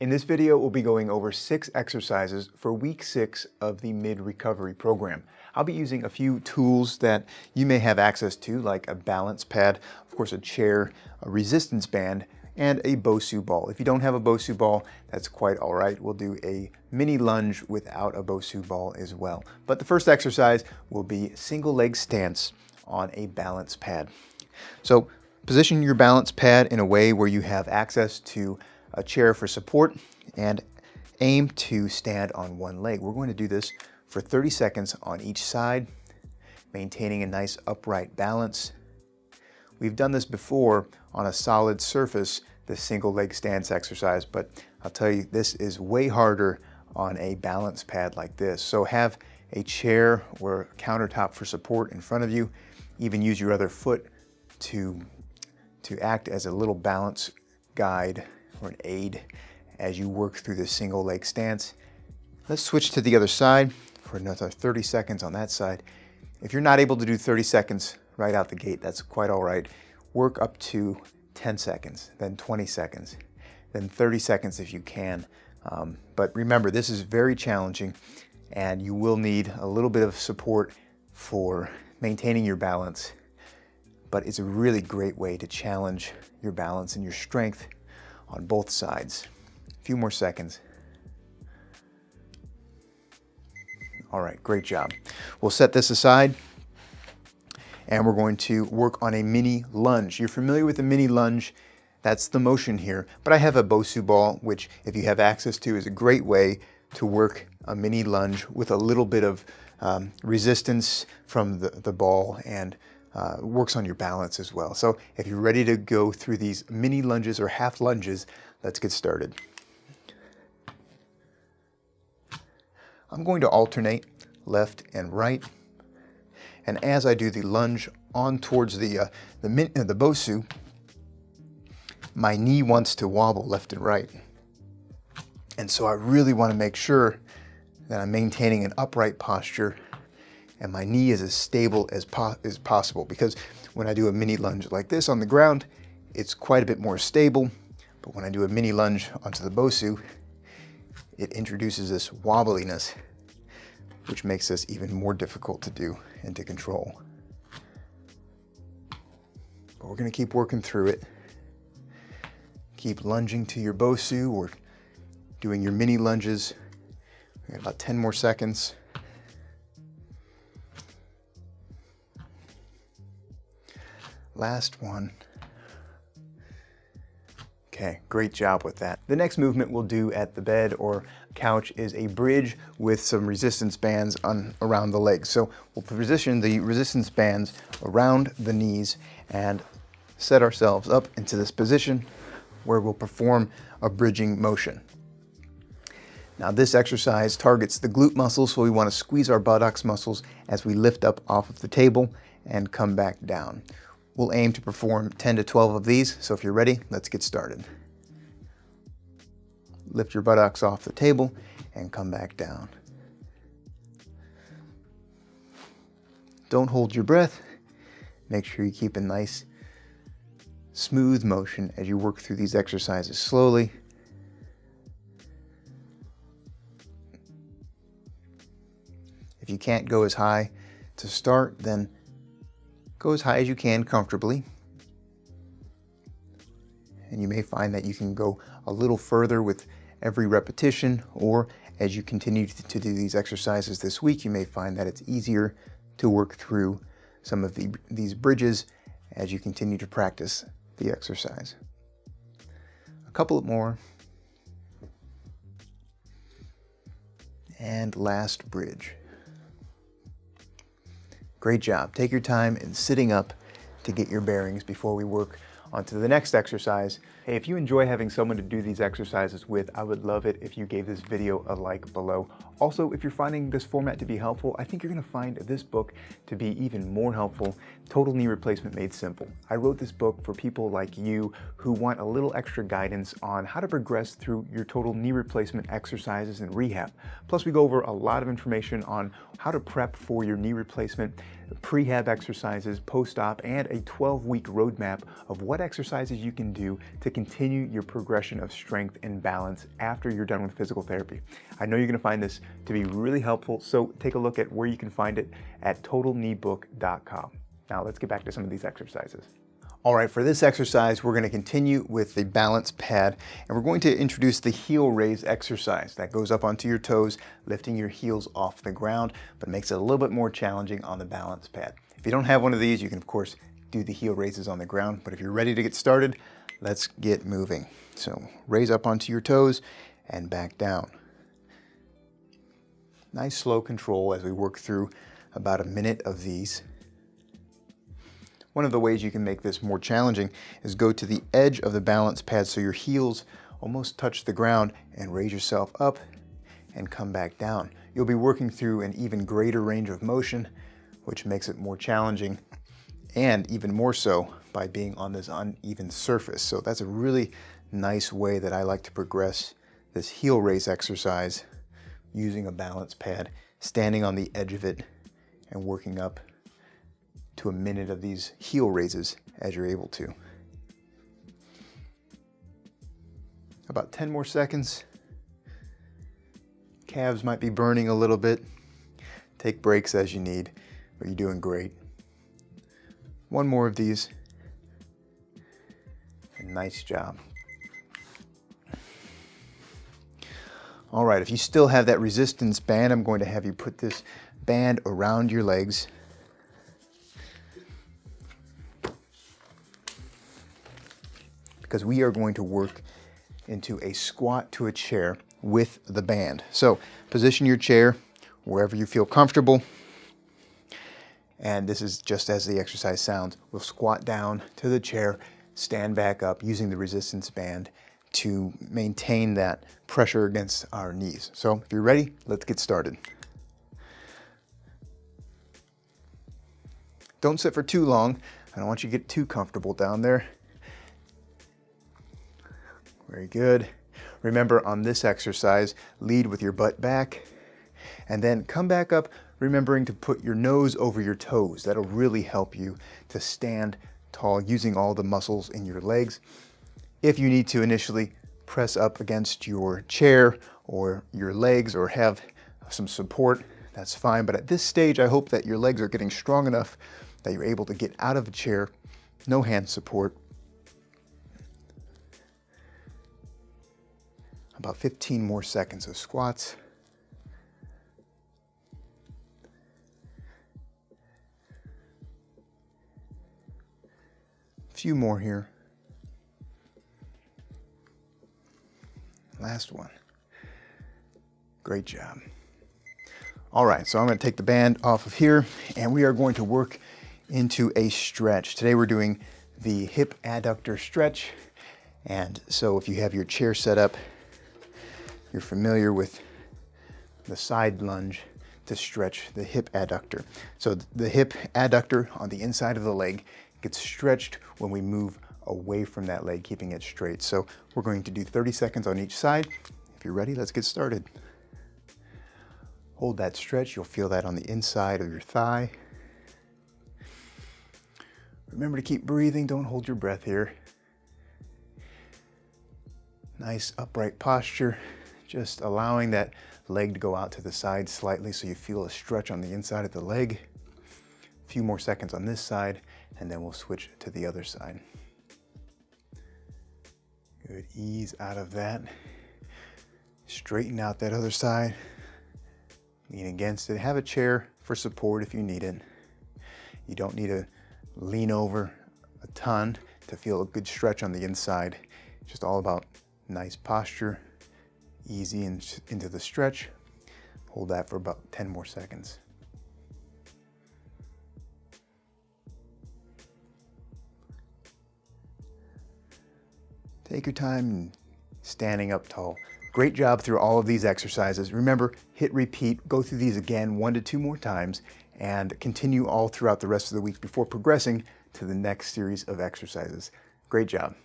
In this video, we'll be going over 6 exercises for week 6 of the mid-recovery program. I'll be using a few tools that you may have access to, like a balance pad, of course a chair, a resistance band, and a Bosu ball. If you don't have a Bosu ball, that's quite all right. We'll do a mini lunge without a Bosu ball as well. But the first exercise will be single leg stance on a balance pad. So position your balance pad in a way where you have access to a chair for support and aim to stand on one leg. We're going to do this for 30 seconds on each side, maintaining a nice upright balance. We've done this before on a solid surface, the single leg stance exercise, but I'll tell you, this is way harder on a balance pad like this. So have a chair or a countertop for support in front of you. Even use your other foot to act as a little balance guide or an aid as you work through the single leg stance. Let's switch to the other side for another 30 seconds on that side. If you're not able to do 30 seconds right out the gate, that's quite all right. Work up to 10 seconds, then 20 seconds, then 30 seconds if you can. But remember, this is very challenging and you will need a little bit of support for maintaining your balance, but it's a really great way to challenge your balance and your strength on both sides. A few more seconds. All right, great job. We'll set this aside and we're going to work on a mini lunge. You're familiar with the mini lunge, that's the motion here, but I have a Bosu ball, which if you have access to is a great way to work a mini lunge with a little bit of resistance from the ball and works on your balance as well. So if you're ready to go through these mini lunges or half lunges, let's get started. I'm going to alternate left and right. And as I do the lunge on towards the Bosu, my knee wants to wobble left and right. And so I really want to make sure that I'm maintaining an upright posture and my knee is as stable as possible, because when I do a mini lunge like this on the ground, it's quite a bit more stable. But when I do a mini lunge onto the Bosu, it introduces this wobbliness, which makes this even more difficult to do and to control. But we're going to keep working through it. Keep lunging to your Bosu or doing your mini lunges. We got about 10 more seconds. Last one. Okay, great job with that. The next movement we'll do at the bed or couch is a bridge with some resistance bands around the legs. So we'll position the resistance bands around the knees and set ourselves up into this position where we'll perform a bridging motion. Now this exercise targets the glute muscles, so we want to squeeze our buttocks muscles as we lift up off of the table and come back down. We'll aim to perform 10 to 12 of these, so if you're ready, let's get started. Lift your buttocks off the table and come back down. Don't hold your breath. Make sure you keep a nice, smooth motion as you work through these exercises slowly. If you can't go as high to start, then go as high as you can comfortably. And you may find that you can go a little further with every repetition, or as you continue to do these exercises this week, you may find that it's easier to work through some of these bridges as you continue to practice the exercise. A couple more. And last bridge. Great job. Take your time in sitting up to get your bearings before we work onto the next exercise. Hey, if you enjoy having someone to do these exercises with, I would love it if you gave this video a like below. Also, if you're finding this format to be helpful, I think you're going to find this book to be even more helpful. Total Knee Replacement Made Simple. I wrote this book for people like you who want a little extra guidance on how to progress through your total knee replacement exercises and rehab. Plus, we go over a lot of information on how to prep for your knee replacement, prehab exercises, post-op, and a 12-week roadmap of what exercises you can do to continue your progression of strength and balance after you're done with physical therapy. I know you're going to find this to be really helpful, so take a look at where you can find it at totalkneebook.com. Now let's get back to some of these exercises. All right, for this exercise, we're going to continue with the balance pad, and we're going to introduce the heel raise exercise. That goes up onto your toes, lifting your heels off the ground, but makes it a little bit more challenging on the balance pad. If you don't have one of these, you can, of course, do the heel raises on the ground, but if you're ready to get started, let's get moving. So raise up onto your toes and back down. Nice slow control as we work through about a minute of these. One of the ways you can make this more challenging is go to the edge of the balance pad so your heels almost touch the ground and raise yourself up and come back down. You'll be working through an even greater range of motion, which makes it more challenging, and even more so by being on this uneven surface. So that's a really nice way that I like to progress this heel raise exercise, using a balance pad, standing on the edge of it and working up to a minute of these heel raises as you're able to. About 10 more seconds. Calves might be burning a little bit. Take breaks as you need, but you're doing great. One more of these. And nice job. All right, if you still have that resistance band, I'm going to have you put this band around your legs. Because we are going to work into a squat to a chair with the band. So position your chair wherever you feel comfortable. And this is just as the exercise sounds. We'll squat down to the chair, stand back up using the resistance band to maintain that pressure against our knees. So if you're ready, let's get started. Don't sit for too long. I don't want you to get too comfortable down there. Very good. Remember, on this exercise, lead with your butt back and then come back up, remembering to put your nose over your toes. That'll really help you to stand tall using all the muscles in your legs. If you need to initially press up against your chair or your legs or have some support, that's fine. But at this stage, I hope that your legs are getting strong enough that you're able to get out of a chair, no hand support. About 15 more seconds of squats. A few more here. Last one. Great job. All right, so I'm going to take the band off of here and we are going to work into a stretch. Today we're doing the hip adductor stretch. And so if you have your chair set up, you're familiar with the side lunge to stretch the hip adductor. So the hip adductor on the inside of the leg gets stretched when we move away from that leg, keeping it straight. So we're going to do 30 seconds on each side. If you're ready, let's get started. Hold that stretch. You'll feel that on the inside of your thigh. Remember to keep breathing. Don't hold your breath here. Nice upright posture. Just allowing that leg to go out to the side slightly so you feel a stretch on the inside of the leg. A few more seconds on this side, and then we'll switch to the other side. Good, ease out of that. Straighten out that other side. Lean against it. Have a chair for support if you need it. You don't need to lean over a ton to feel a good stretch on the inside. It's just all about nice posture. Easy into the stretch. Hold that for about 10 more seconds. Take your time and standing up tall. Great job through all of these exercises. Remember, hit repeat, go through these again 1 to 2 more times, and continue all throughout the rest of the week before progressing to the next series of exercises. Great job.